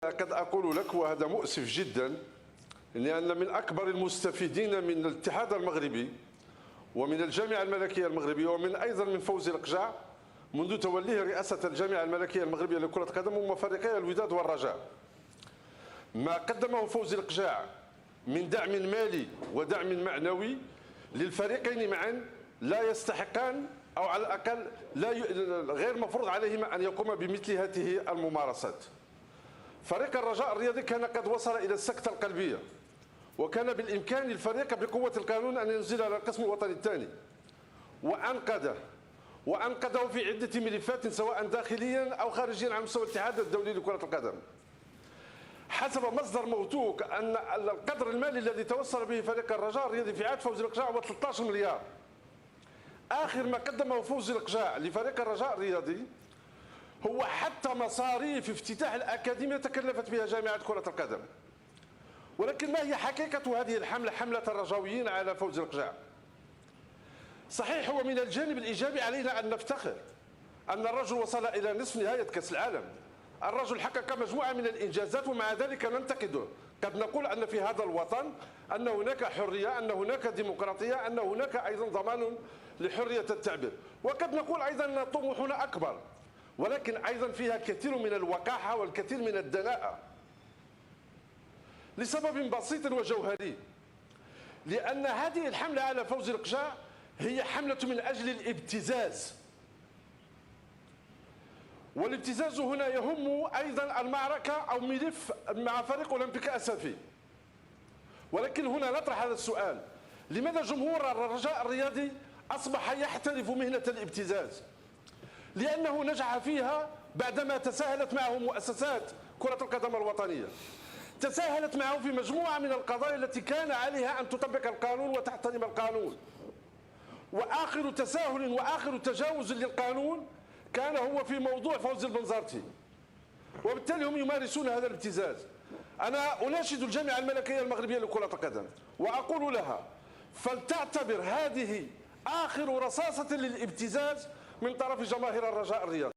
قد أقول لك وهذا مؤسف جدا لأن من أكبر المستفيدين من الاتحاد المغربي ومن الجامعة الملكية المغربية ومن أيضا من فوزي القجع منذ توليه رئاسة الجامعة الملكية المغربية لكرة القدم هم فريقي الوداد والرجاء. ما قدمه فوزي القجع من دعم مالي ودعم معنوي للفريقين معا لا يستحقان أو على الأقل غير مفروض عليهما أن يقوم بمثل هذه الممارسات. فريق الرجاء الرياضي كان قد وصل إلى السكتة القلبية، وكان بالإمكان للفريق بقوة القانون أن ينزل على القسم الوطني الثاني وأنقذه في عدة ملفات سواء داخليا أو خارجيا على مستوى الاتحاد الدولي لكرة القدم. حسب مصدر موثوق أن القدر المالي الذي توصل به فريق الرجاء الرياضي في عهد فوزي القجع هو 13 مليار. آخر ما قدمه فوزي القجع لفريق الرجاء الرياضي هو حتى مصاريف افتتاح الأكاديمية تكلفت بها جامعة كرة القدم. ولكن ما هي حقيقة هذه الحملة، حملة الرجاويين على فوزي القجع؟ صحيح، هو من الجانب الإيجابي علينا أن نفتخر أن الرجل وصل إلى نصف نهاية كأس العالم. الرجل حقق مجموعة من الإنجازات ومع ذلك ننتقده. قد نقول أن في هذا الوطن أن هناك حرية، أن هناك ديمقراطية، أن هناك أيضا ضمان لحرية التعبير، وقد نقول أيضا أن طموحنا أكبر، ولكن أيضا فيها الكثير من الوقاحة والكثير من الدناءة لسبب بسيط وجوهري، لأن هذه الحملة على فوزي القجع هي حملة من أجل الابتزاز، والابتزاز هنا يهم أيضا المعركة أو ملف مع فريق أولمبيك أسفي. ولكن هنا نطرح هذا السؤال: لماذا جمهور الرجاء الرياضي أصبح يحترف مهنة الابتزاز؟ لأنه نجح فيها بعدما تساهلت معه مؤسسات كرة القدم الوطنية، تساهلت معه في مجموعة من القضايا التي كان عليها أن تطبق القانون وتحترم القانون. وآخر تساهل وآخر تجاوز للقانون كان هو في موضوع فوزي البنزرتي، وبالتالي هم يمارسون هذا الابتزاز. أنا أناشد الجامعة الملكية المغربية لكرة القدم وأقول لها فلتعتبر هذه آخر رصاصة للابتزاز من طرف جماهير الرجاء الرياضي.